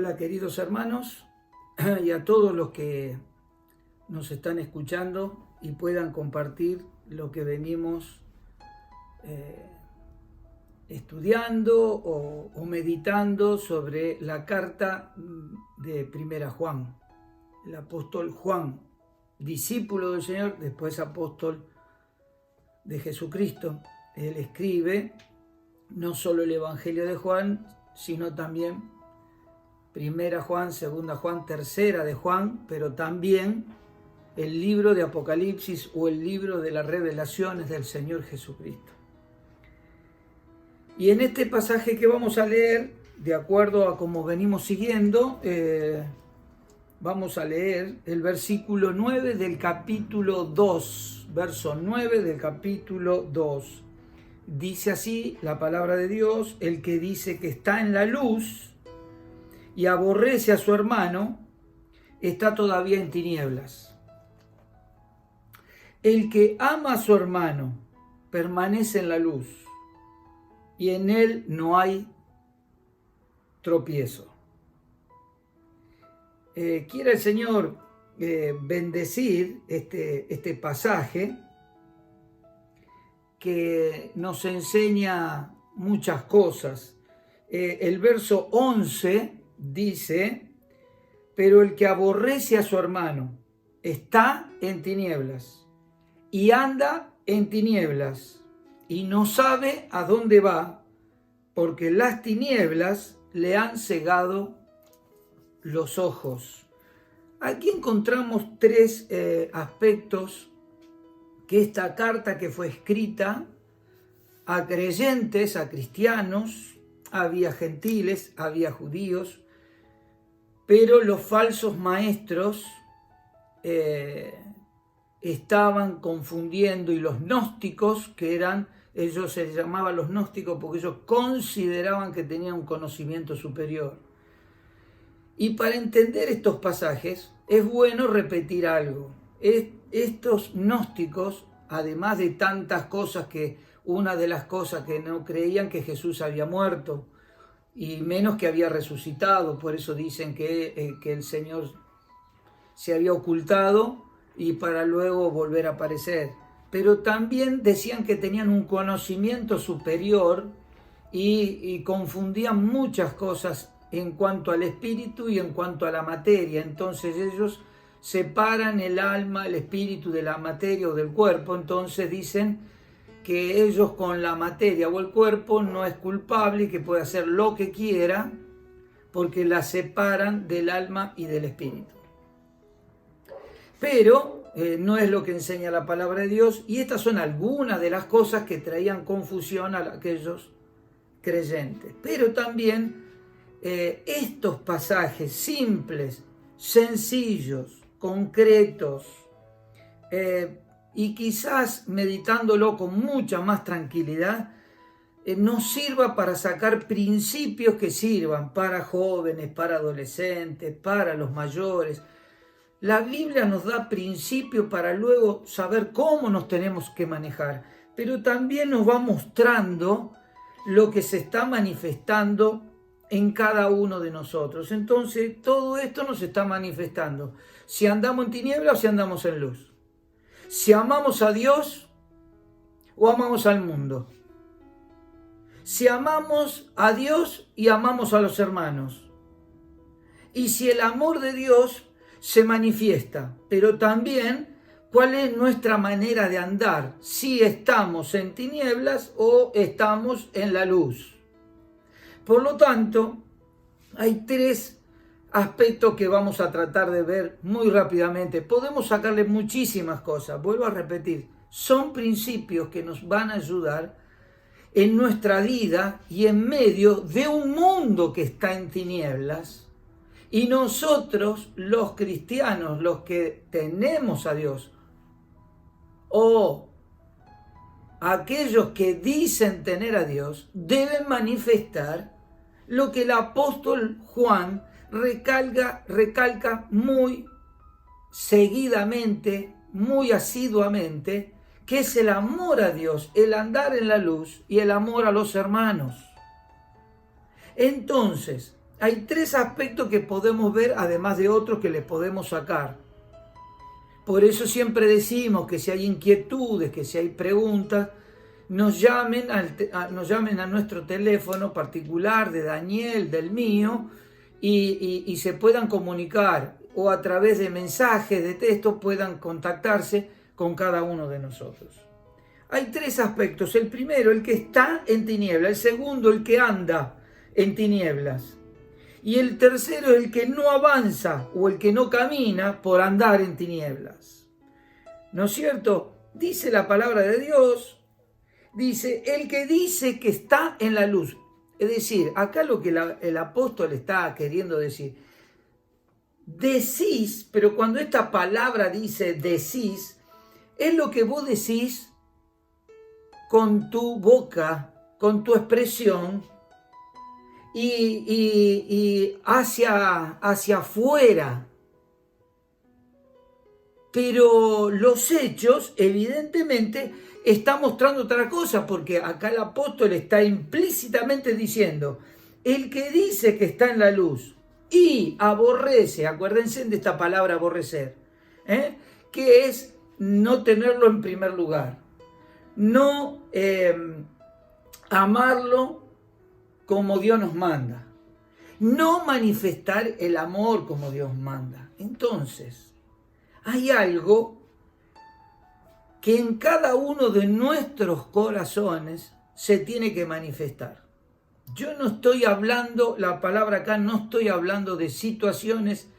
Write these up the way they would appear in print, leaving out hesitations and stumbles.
Hola queridos hermanos y a todos los que nos están escuchando y puedan compartir lo que venimos estudiando o meditando sobre la carta de Primera Juan. El apóstol Juan, discípulo del Señor, después apóstol de Jesucristo. Él escribe no solo el Evangelio de Juan, sino también Primera Juan, Segunda Juan, Tercera de Juan, pero también el libro de Apocalipsis o el libro de las revelaciones del Señor Jesucristo. Y en este pasaje que vamos a leer, de acuerdo a cómo venimos siguiendo, vamos a leer el versículo 9 del capítulo 2, verso 9 del capítulo 2. Dice así la palabra de Dios: el que dice que está en la luz y aborrece a su hermano, está todavía en tinieblas. El que ama a su hermano permanece en la luz, y en él no hay tropiezo. Quiere el Señor bendecir este pasaje que nos enseña muchas cosas. El verso 11 dice: pero el que aborrece a su hermano está en tinieblas y anda en tinieblas y no sabe a dónde va, porque las tinieblas le han cegado los ojos. Aquí encontramos tres aspectos que esta carta, que fue escrita a creyentes, a cristianos, había gentiles, había judíos, pero los falsos maestros estaban confundiendo, y los gnósticos, ellos se les llamaban los gnósticos porque ellos consideraban que tenían un conocimiento superior. Y para entender estos pasajes es bueno repetir algo. Estos gnósticos, además de tantas cosas, una de las cosas que no creían que Jesús había muerto, y menos que había resucitado. Por eso dicen que el Señor se había ocultado y para luego volver a aparecer. Pero también decían que tenían un conocimiento superior y confundían muchas cosas en cuanto al espíritu y en cuanto a la materia. Entonces ellos separan el alma, el espíritu de la materia o del cuerpo. Entonces dicen que ellos con la materia o el cuerpo no es culpable y que puede hacer lo que quiera porque la separan del alma y del espíritu. Pero no es lo que enseña la palabra de Dios, y estas son algunas de las cosas que traían confusión a aquellos creyentes. Pero también estos pasajes simples, sencillos, concretos, y quizás meditándolo con mucha más tranquilidad, nos sirva para sacar principios que sirvan para jóvenes, para adolescentes, para los mayores. La Biblia nos da principios para luego saber cómo nos tenemos que manejar, pero también nos va mostrando lo que se está manifestando en cada uno de nosotros. Entonces, todo esto nos está manifestando si andamos en tinieblas o si andamos en luz. Si amamos a Dios o amamos al mundo. Si amamos a Dios y amamos a los hermanos. Y si el amor de Dios se manifiesta, pero también cuál es nuestra manera de andar, si estamos en tinieblas o estamos en la luz. Por lo tanto, hay tres aspectos que vamos a tratar de ver muy rápidamente. Podemos sacarle muchísimas cosas, vuelvo a repetir, son principios que nos van a ayudar en nuestra vida y en medio de un mundo que está en tinieblas. Y nosotros, los cristianos, los que tenemos a Dios, o aquellos que dicen tener a Dios, deben manifestar lo que el apóstol Juan recalca muy seguidamente, muy asiduamente, que es el amor a Dios, el andar en la luz y el amor a los hermanos. Entonces, hay tres aspectos que podemos ver, además de otros que les podemos sacar. Por eso siempre decimos que si hay inquietudes, que si hay preguntas, nos llamen a nuestro teléfono particular de Daniel, del mío, y se puedan comunicar, o a través de mensajes de texto puedan contactarse con cada uno de nosotros. Hay tres aspectos. El primero, el que está en tinieblas. El segundo, el que anda en tinieblas. Y el tercero, el que no avanza o el que no camina por andar en tinieblas. ¿No es cierto? Dice la palabra de Dios, dice, el que dice que está en la luz. Es decir, acá lo que el apóstol está queriendo decir, decís, pero cuando esta palabra dice decís, es lo que vos decís con tu boca, con tu expresión, y hacia afuera. Pero los hechos, evidentemente, están mostrando otra cosa, porque acá el apóstol está implícitamente diciendo, el que dice que está en la luz y aborrece, acuérdense de esta palabra aborrecer, que es no tenerlo en primer lugar, no amarlo como Dios nos manda, no manifestar el amor como Dios manda. Entonces, hay algo que en cada uno de nuestros corazones se tiene que manifestar. Yo no estoy hablando, la palabra acá, no estoy hablando de situaciones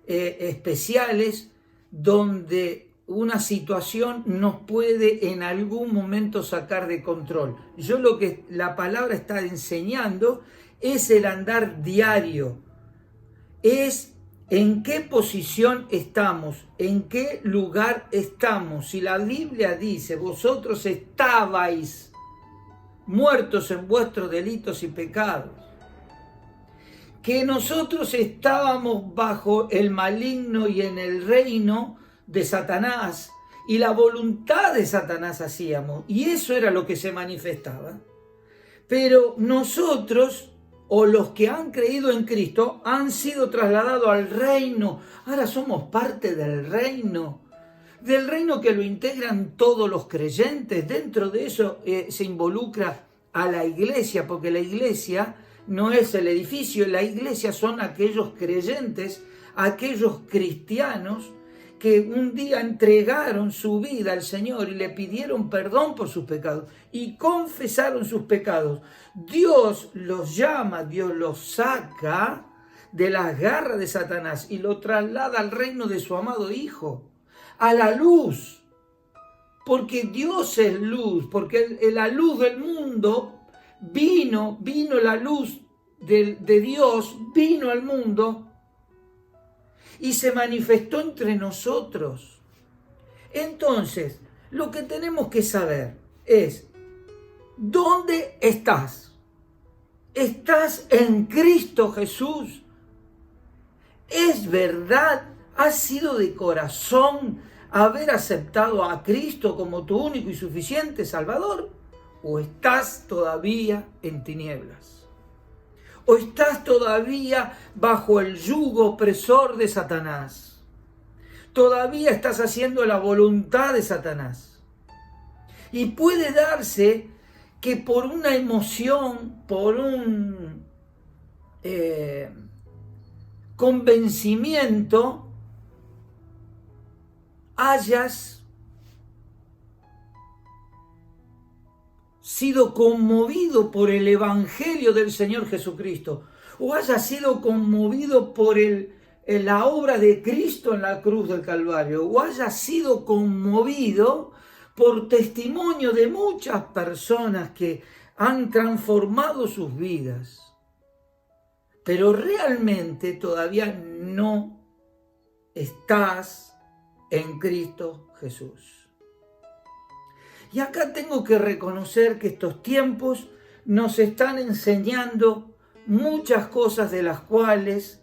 especiales donde una situación nos puede en algún momento sacar de control. Yo lo que la palabra está enseñando es el andar diario, es en qué posición estamos, en qué lugar estamos. Si la Biblia dice, vosotros estabais muertos en vuestros delitos y pecados, que nosotros estábamos bajo el maligno y en el reino de Satanás, y la voluntad de Satanás hacíamos, y eso era lo que se manifestaba. Pero nosotros, o los que han creído en Cristo, han sido trasladados al reino. Ahora somos parte del reino que lo integran todos los creyentes. Dentro de eso se involucra a la iglesia, porque la iglesia no es el edificio, la iglesia son aquellos creyentes, aquellos cristianos que un día entregaron su vida al Señor y le pidieron perdón por sus pecados y confesaron sus pecados. Dios los llama, Dios los saca de las garras de Satanás y lo traslada al reino de su amado Hijo, a la luz, porque Dios es luz, porque la luz del mundo vino la luz de Dios, vino al mundo y se manifestó entre nosotros. Entonces, lo que tenemos que saber es, ¿dónde estás? ¿Estás en Cristo Jesús? ¿Es verdad? ¿Has sido de corazón haber aceptado a Cristo como tu único y suficiente Salvador? ¿O estás todavía en tinieblas? ¿O estás todavía bajo el yugo opresor de Satanás? ¿Todavía estás haciendo la voluntad de Satanás? Y puede darse que por una emoción, por un convencimiento, hayas sido conmovido por el Evangelio del Señor Jesucristo, o haya sido conmovido por la obra de Cristo en la cruz del Calvario, o haya sido conmovido por testimonio de muchas personas que han transformado sus vidas, pero realmente todavía no estás en Cristo Jesús. Y acá tengo que reconocer que estos tiempos nos están enseñando muchas cosas de las cuales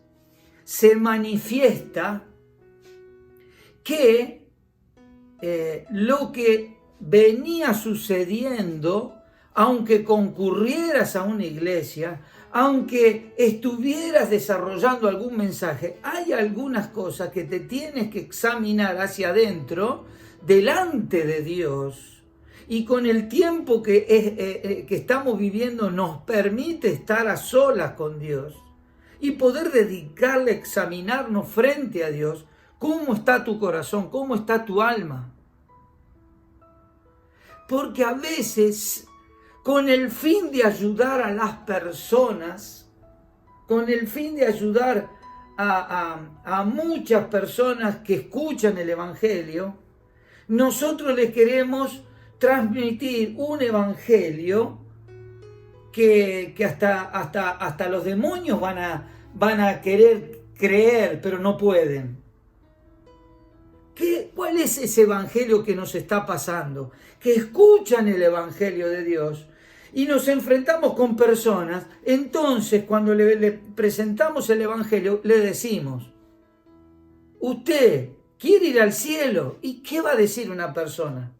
se manifiesta que lo que venía sucediendo, aunque concurrieras a una iglesia, aunque estuvieras desarrollando algún mensaje, hay algunas cosas que te tienes que examinar hacia adentro, delante de Dios. Y con el tiempo que estamos viviendo nos permite estar a solas con Dios y poder dedicarle a examinarnos frente a Dios. ¿Cómo está tu corazón? ¿Cómo está tu alma? Porque a veces, con el fin de ayudar a las personas, con el fin de ayudar a muchas personas que escuchan el Evangelio, nosotros les queremos transmitir un Evangelio que hasta los demonios van a querer creer, pero no pueden. ¿Cuál es ese evangelio que nos está pasando? Que escuchan el evangelio de Dios y nos enfrentamos con personas. Entonces, cuando le presentamos el evangelio, le decimos: ¿usted quiere ir al cielo? ¿Y qué va a decir una persona?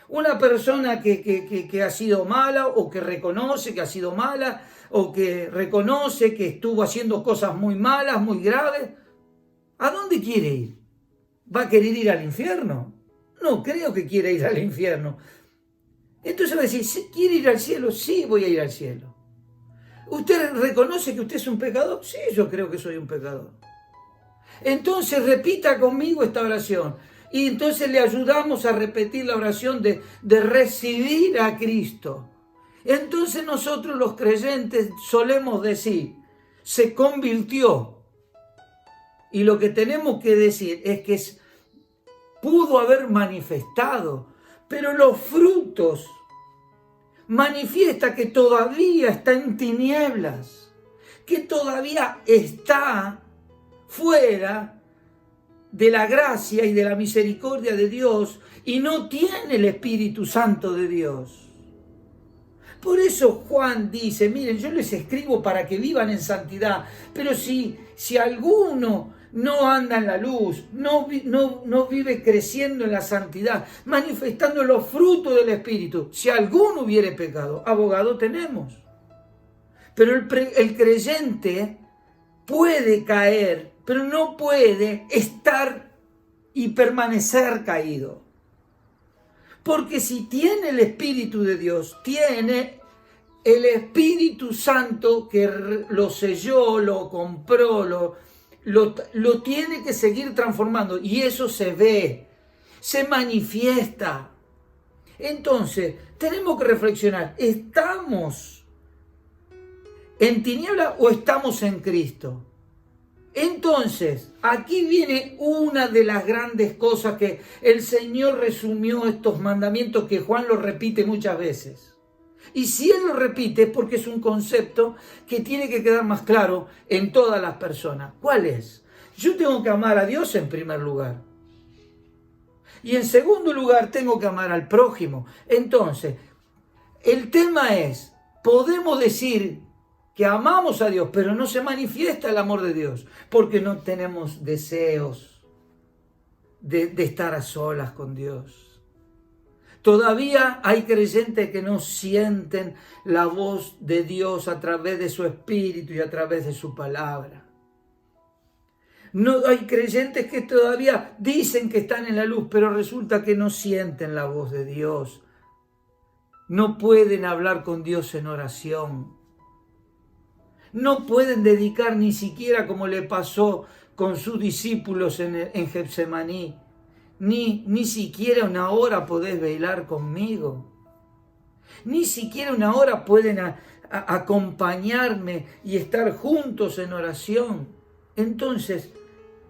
Una persona que ha sido mala, o que reconoce que ha sido mala, o que reconoce que estuvo haciendo cosas muy malas, muy graves. ¿A dónde quiere ir? ¿Va a querer ir al infierno? No creo que quiera ir al infierno. Entonces va a decir: ¿quiere ir al cielo? Sí, voy a ir al cielo. ¿Usted reconoce que usted es un pecador? Sí, yo creo que soy un pecador. Entonces repita conmigo esta oración. Y entonces le ayudamos a repetir la oración de recibir a Cristo. Entonces nosotros los creyentes solemos decir: se convirtió. Y lo que tenemos que decir es que pudo haber manifestado, pero los frutos manifiesta que todavía está en tinieblas, que todavía está fuera de la gracia y de la misericordia de Dios y no tiene el Espíritu Santo de Dios. Por eso Juan dice: miren, yo les escribo para que vivan en santidad, pero si alguno no anda en la luz, no vive creciendo en la santidad, manifestando los frutos del Espíritu, si alguno hubiere pecado, abogado tenemos. Pero el creyente puede caer, pero no puede estar y permanecer caído. Porque si tiene el Espíritu de Dios, tiene el Espíritu Santo que lo selló, lo compró, lo tiene que seguir transformando. Y eso se ve, se manifiesta. Entonces, tenemos que reflexionar: ¿estamos en tiniebla o estamos en Cristo? Entonces, aquí viene una de las grandes cosas que el Señor resumió estos mandamientos, que Juan lo repite muchas veces. Y si Él lo repite es porque es un concepto que tiene que quedar más claro en todas las personas. ¿Cuál es? Yo tengo que amar a Dios en primer lugar. Y en segundo lugar tengo que amar al prójimo. Entonces, el tema es: podemos decir que amamos a Dios, pero no se manifiesta el amor de Dios, porque no tenemos deseos de estar a solas con Dios. Todavía hay creyentes que no sienten la voz de Dios a través de su Espíritu y a través de su palabra. No, hay creyentes que todavía dicen que están en la luz, pero resulta que no sienten la voz de Dios. No pueden hablar con Dios en oración. No pueden dedicar ni siquiera, como le pasó con sus discípulos en Getsemaní, ni siquiera una hora podés velar conmigo. Ni siquiera una hora pueden acompañarme y estar juntos en oración. Entonces,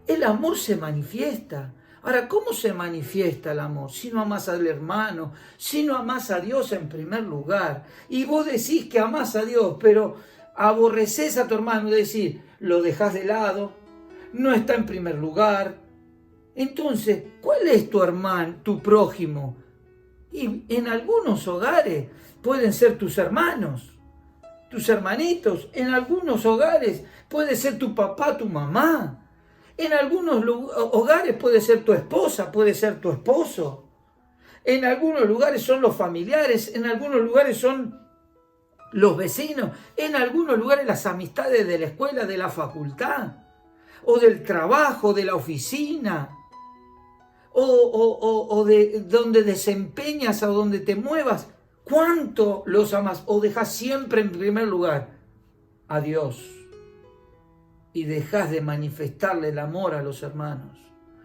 el amor se manifiesta. Ahora, ¿cómo se manifiesta el amor? Si no amás al hermano, si no amás a Dios en primer lugar. Y vos decís que amás a Dios, pero aborreces a tu hermano, es decir, lo dejás de lado, no está en primer lugar. Entonces, ¿cuál es tu hermano, tu prójimo? Y en algunos hogares pueden ser tus hermanos, tus hermanitos. En algunos hogares puede ser tu papá, tu mamá. En algunos hogares puede ser tu esposa, puede ser tu esposo. En algunos lugares son los familiares, en algunos lugares son los vecinos, en algunos lugares las amistades de la escuela, de la facultad, o del trabajo, de la oficina, o de donde desempeñas o donde te muevas. ¿Cuánto los amas? ¿O dejas siempre en primer lugar a Dios y dejas de manifestarle el amor a los hermanos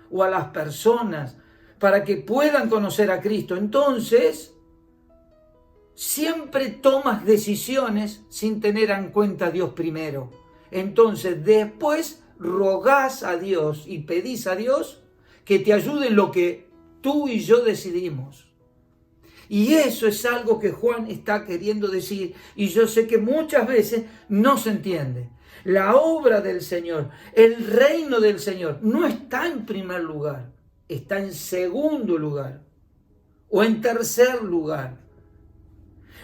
o a las personas para que puedan conocer a Cristo? Entonces, siempre tomas decisiones sin tener en cuenta a Dios primero. Entonces, después rogás a Dios y pedís a Dios que te ayude en lo que tú y yo decidimos. Y eso es algo que Juan está queriendo decir, y yo sé que muchas veces no se entiende. La obra del Señor, el reino del Señor, no está en primer lugar, está en segundo lugar o en tercer lugar.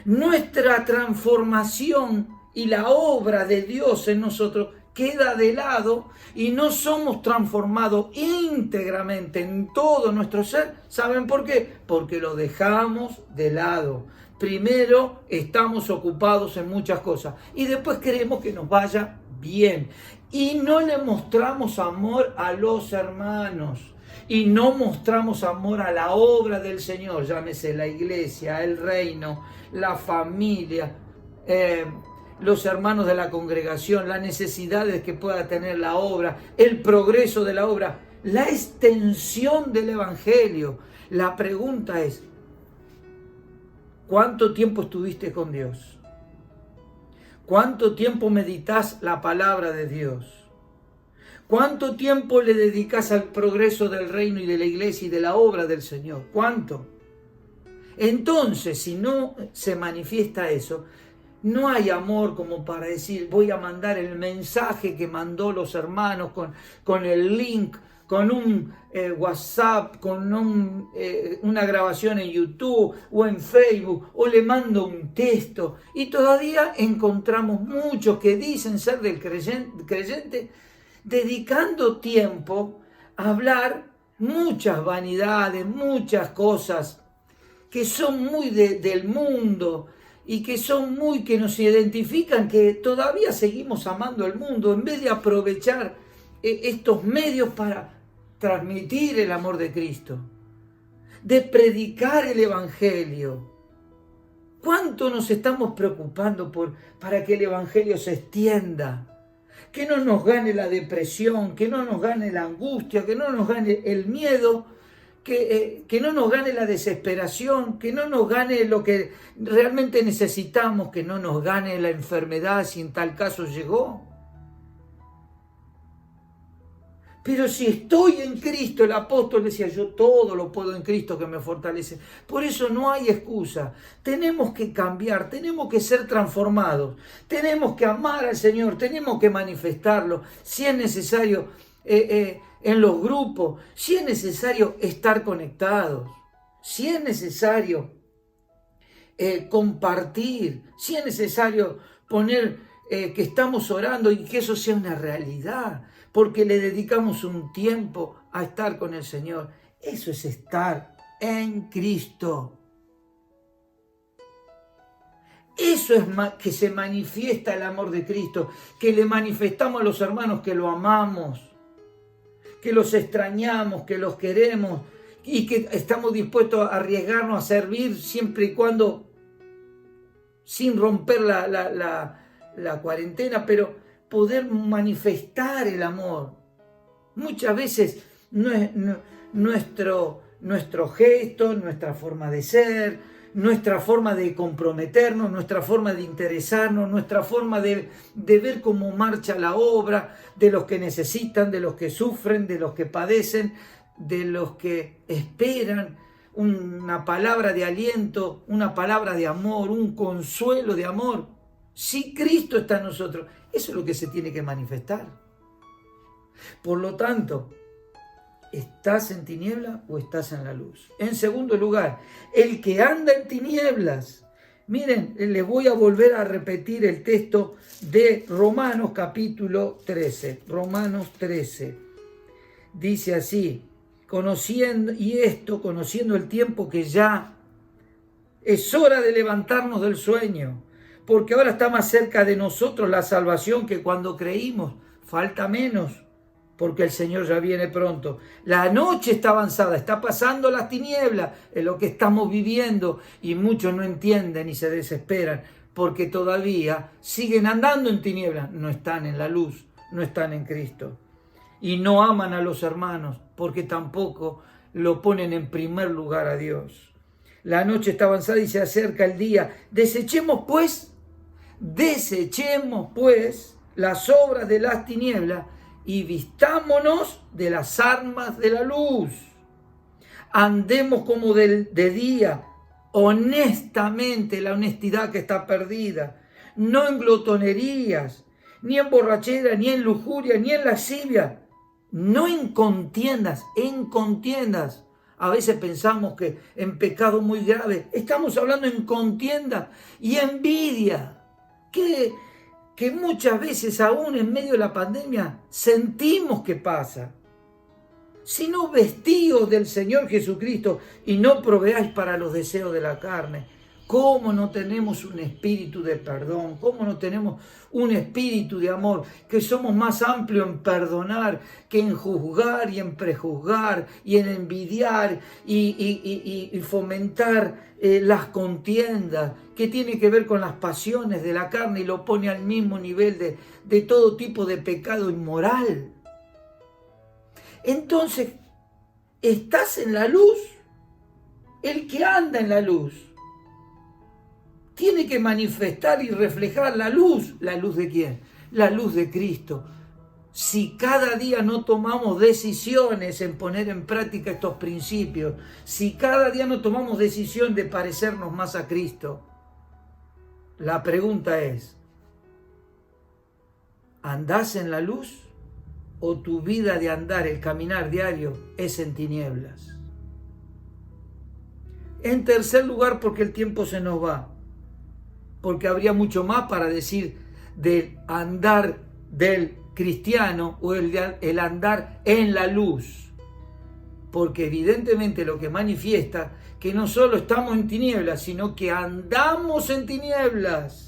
Nuestra transformación y la obra de Dios en nosotros queda de lado y no somos transformados íntegramente en todo nuestro ser. ¿Saben por qué? Porque lo dejamos de lado. Primero estamos ocupados en muchas cosas y después queremos que nos vaya bien. Y no le mostramos amor a los hermanos. Y no mostramos amor a la obra del Señor, llámese la iglesia, el reino, la familia, los hermanos de la congregación, las necesidades que pueda tener la obra, el progreso de la obra, la extensión del evangelio. La pregunta es, ¿cuánto tiempo estuviste con Dios? ¿Cuánto tiempo meditas la palabra de Dios? ¿Cuánto tiempo le dedicas al progreso del reino y de la iglesia y de la obra del Señor? ¿Cuánto? Entonces, si no se manifiesta eso, no hay amor como para decir, voy a mandar el mensaje que mandó los hermanos con el link, con un WhatsApp, con una grabación en YouTube o en Facebook, o le mando un texto. Y todavía encontramos muchos que dicen ser del creyente, dedicando tiempo a hablar muchas vanidades, muchas cosas que son muy del mundo y que son muy que nos identifican, que todavía seguimos amando el mundo en vez de aprovechar estos medios para transmitir el amor de Cristo, de predicar el evangelio. ¿Cuánto nos estamos preocupando para que el evangelio se extienda? Que no nos gane la depresión, que no nos gane la angustia, que no nos gane el miedo, que no nos gane la desesperación, que no nos gane lo que realmente necesitamos, que no nos gane la enfermedad si en tal caso llegó. Pero si estoy en Cristo, el apóstol decía, yo todo lo puedo en Cristo que me fortalece. Por eso no hay excusa. Tenemos que cambiar, tenemos que ser transformados, tenemos que amar al Señor, tenemos que manifestarlo. Si es necesario en los grupos, si es necesario estar conectados, si es necesario compartir, si es necesario poner que estamos orando y que eso sea una realidad, porque le dedicamos un tiempo a estar con el Señor. Eso es estar en Cristo. Eso es que se manifiesta el amor de Cristo, que le manifestamos a los hermanos que lo amamos, que los extrañamos, que los queremos y que estamos dispuestos a arriesgarnos a servir siempre y cuando sin romper la cuarentena, pero poder manifestar el amor. Muchas veces nuestro gesto, nuestra forma de ser, nuestra forma de comprometernos, nuestra forma de interesarnos, nuestra forma de ver cómo marcha la obra, de los que necesitan, de los que sufren, de los que padecen, de los que esperan una palabra de aliento, una palabra de amor, un consuelo de amor. Si Cristo está en nosotros, eso es lo que se tiene que manifestar. Por lo tanto, ¿estás en tiniebla o estás en la luz? En segundo lugar, el que anda en tinieblas. Miren, les voy a volver a repetir el texto de Romanos capítulo 13. Romanos 13. Dice así, conociendo el tiempo que ya es hora de levantarnos del sueño, porque ahora está más cerca de nosotros la salvación que cuando creímos. Falta menos, porque el Señor ya viene pronto. La noche está avanzada, está pasando las tinieblas, es lo que estamos viviendo, y muchos no entienden y se desesperan, porque todavía siguen andando en tinieblas, no están en la luz, no están en Cristo. Y no aman a los hermanos, porque tampoco lo ponen en primer lugar a Dios. La noche está avanzada y se acerca el día. Desechemos pues las obras de las tinieblas y vistámonos de las armas de la luz. Andemos como de día, honestamente, la honestidad que está perdida, no en glotonerías, ni en borrachera, ni en lujuria, ni en lascivia, no en contiendas, A veces pensamos que en pecado muy grave, estamos hablando en contienda y envidia, que muchas veces aún en medio de la pandemia sentimos que pasa. Sino vestidos del Señor Jesucristo y no proveáis para los deseos de la carne. ¿Cómo no tenemos un espíritu de perdón? ¿Cómo no tenemos un espíritu de amor? Que somos más amplios en perdonar que en juzgar y en prejuzgar y en envidiar y fomentar las contiendas, que tiene que ver con las pasiones de la carne y lo pone al mismo nivel de todo tipo de pecado inmoral. Entonces, ¿estás en la luz? El que anda en la luz tiene que manifestar y reflejar la luz. ¿La luz de quién? La luz de Cristo. Si cada día no tomamos decisiones en poner en práctica estos principios, si cada día no tomamos decisión de parecernos más a Cristo, la pregunta es, ¿andás en la luz? ¿O tu vida de andar, el caminar diario, es en tinieblas? En tercer lugar, porque el tiempo se nos va, porque habría mucho más para decir del andar del cristiano o el andar en la luz, porque evidentemente lo que manifiesta que no solo estamos en tinieblas, sino que andamos en tinieblas.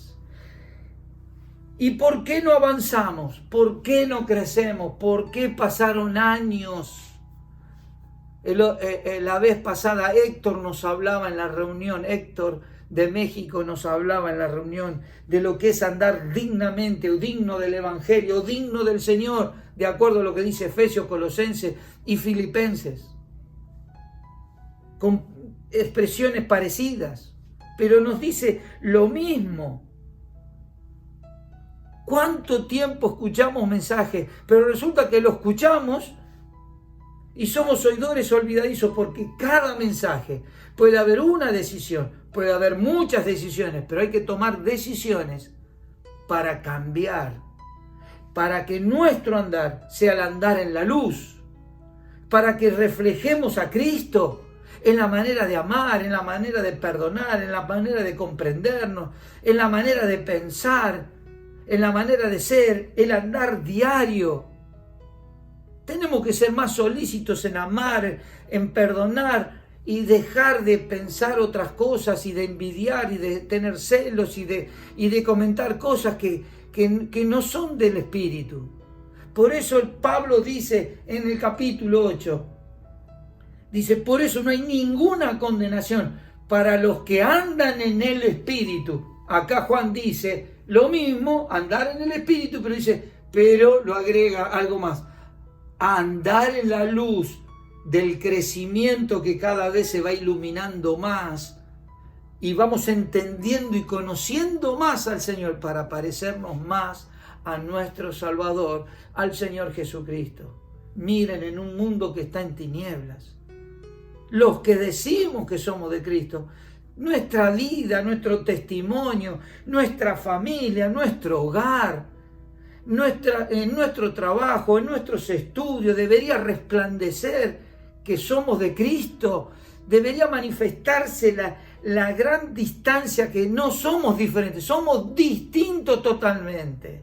¿Y por qué no avanzamos? ¿Por qué no crecemos? ¿Por qué pasaron años? La vez pasada Héctor nos hablaba en la reunión, Héctor de México nos hablaba en la reunión de lo que es andar dignamente o digno del Evangelio, o digno del Señor, de acuerdo a lo que dice Efesios, Colosenses y Filipenses, con expresiones parecidas, pero nos dice lo mismo. ¿Cuánto tiempo escuchamos mensajes? Pero resulta que lo escuchamos y somos oidores olvidadizos, porque cada mensaje puede haber una decisión, puede haber muchas decisiones, pero hay que tomar decisiones para cambiar, para que nuestro andar sea el andar en la luz, para que reflejemos a Cristo en la manera de amar, en la manera de perdonar, en la manera de comprendernos, en la manera de pensar, en la manera de ser, el andar diario. Tenemos que ser más solícitos en amar, en perdonar y dejar de pensar otras cosas y de envidiar y de tener celos y de comentar cosas que no son del Espíritu. Por eso el Pablo dice en el capítulo 8, dice, por eso no hay ninguna condenación para los que andan en el Espíritu. Acá Juan dice lo mismo, andar en el Espíritu, pero dice, pero lo agrega algo más, andar en la luz del crecimiento que cada vez se va iluminando más y vamos entendiendo y conociendo más al Señor para parecernos más a nuestro Salvador, al Señor Jesucristo. Miren, en un mundo que está en tinieblas, los que decimos que somos de Cristo, nuestra vida, nuestro testimonio, nuestra familia, nuestro hogar, en nuestro trabajo, en nuestros estudios, debería resplandecer que somos de Cristo, debería manifestarse la gran distancia, que no somos diferentes, somos distintos totalmente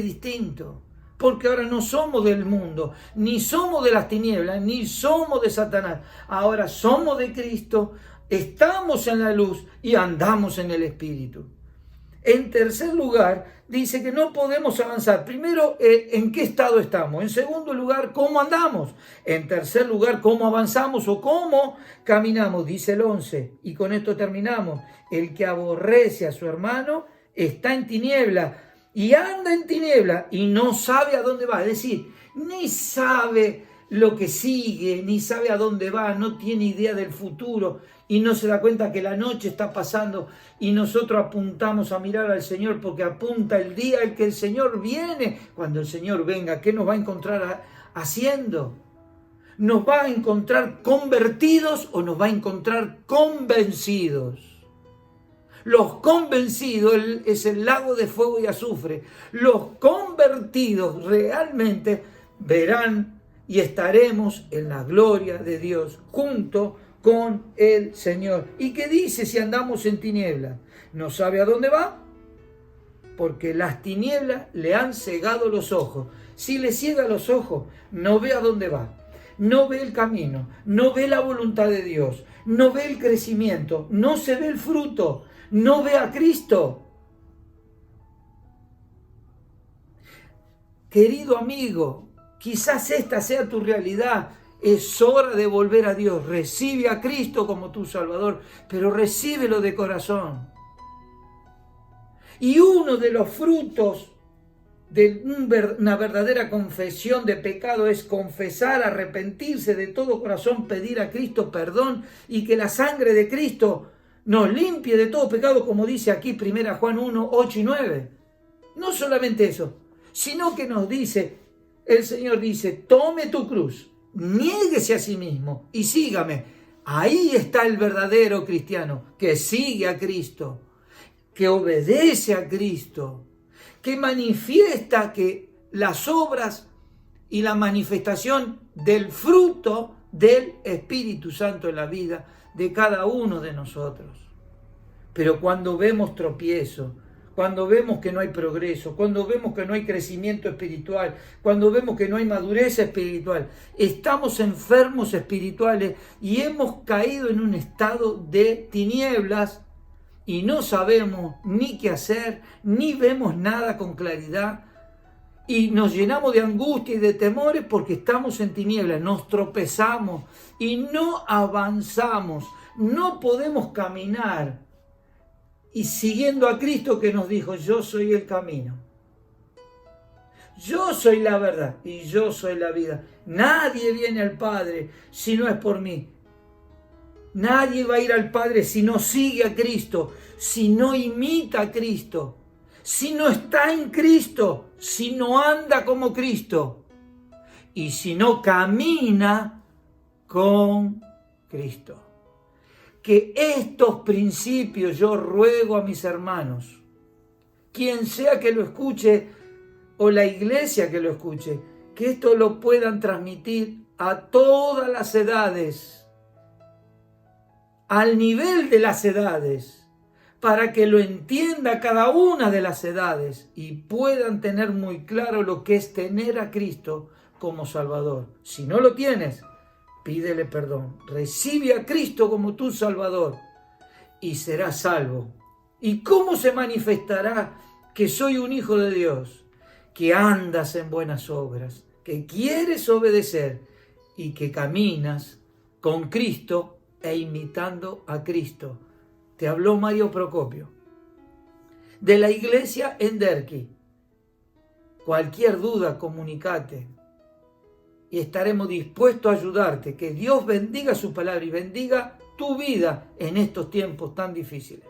distintos. Porque ahora no somos del mundo, ni somos de las tinieblas, ni somos de Satanás. Ahora somos de Cristo, estamos en la luz y andamos en el Espíritu. En tercer lugar, dice que no podemos avanzar. Primero, ¿en qué estado estamos? En segundo lugar, ¿cómo andamos? En tercer lugar, ¿cómo avanzamos o cómo caminamos? Dice el 11, y con esto terminamos. El que aborrece a su hermano está en tiniebla y anda en tiniebla y no sabe a dónde va. Es decir, ni sabe lo que sigue, ni sabe a dónde va, no tiene idea del futuro y no se da cuenta que la noche está pasando y nosotros apuntamos a mirar al Señor porque apunta el día en que el Señor viene. Cuando el Señor venga, ¿qué nos va a encontrar haciendo? ¿Nos va a encontrar convertidos o nos va a encontrar convencidos? Los convencidos es el lago de fuego y azufre. Los convertidos realmente verán y estaremos en la gloria de Dios junto con el Señor. ¿Y qué dice si andamos en tinieblas? ¿No sabe a dónde va? Porque las tinieblas le han cegado los ojos. Si le ciega los ojos, no ve a dónde va. No ve el camino, no ve la voluntad de Dios, no ve el crecimiento, no se ve el fruto, no ve a Cristo. Querido amigo, quizás esta sea tu realidad. Es hora de volver a Dios. Recibe a Cristo como tu Salvador, pero recíbelo de corazón. Y uno de los frutos de una verdadera confesión de pecado es confesar, arrepentirse de todo corazón, pedir a Cristo perdón y que la sangre de Cristo nos limpie de todo pecado, como dice aquí 1 Juan 1, 8 y 9. No solamente eso, sino que nos dice, el Señor dice, tome tu cruz, niéguese a sí mismo y sígame. Ahí está el verdadero cristiano, que sigue a Cristo, que obedece a Cristo, que manifiesta que las obras y la manifestación del fruto del Espíritu Santo en la vida de cada uno de nosotros. Pero cuando vemos tropiezo, cuando vemos que no hay progreso, cuando vemos que no hay crecimiento espiritual, cuando vemos que no hay madurez espiritual, estamos enfermos espirituales y hemos caído en un estado de tinieblas y no sabemos ni qué hacer, ni vemos nada con claridad y nos llenamos de angustia y de temores porque estamos en tinieblas, nos tropezamos y no avanzamos, no podemos caminar. Y siguiendo a Cristo que nos dijo, yo soy el camino, yo soy la verdad y yo soy la vida. Nadie viene al Padre si no es por mí. Nadie va a ir al Padre si no sigue a Cristo, si no imita a Cristo, si no está en Cristo, si no anda como Cristo y si no camina con Cristo. Que estos principios yo ruego a mis hermanos, quien sea que lo escuche o la iglesia que lo escuche, que esto lo puedan transmitir a todas las edades, al nivel de las edades, para que lo entienda cada una de las edades y puedan tener muy claro lo que es tener a Cristo como Salvador. Si no lo tienes, pídele perdón, recibe a Cristo como tu Salvador y serás salvo. ¿Y cómo se manifestará que soy un hijo de Dios? Que andas en buenas obras, que quieres obedecer y que caminas con Cristo e imitando a Cristo. Te habló Mario Procopio de la iglesia en Derqui. Cualquier duda, comunicate y estaremos dispuestos a ayudarte. Que Dios bendiga su palabra y bendiga tu vida en estos tiempos tan difíciles.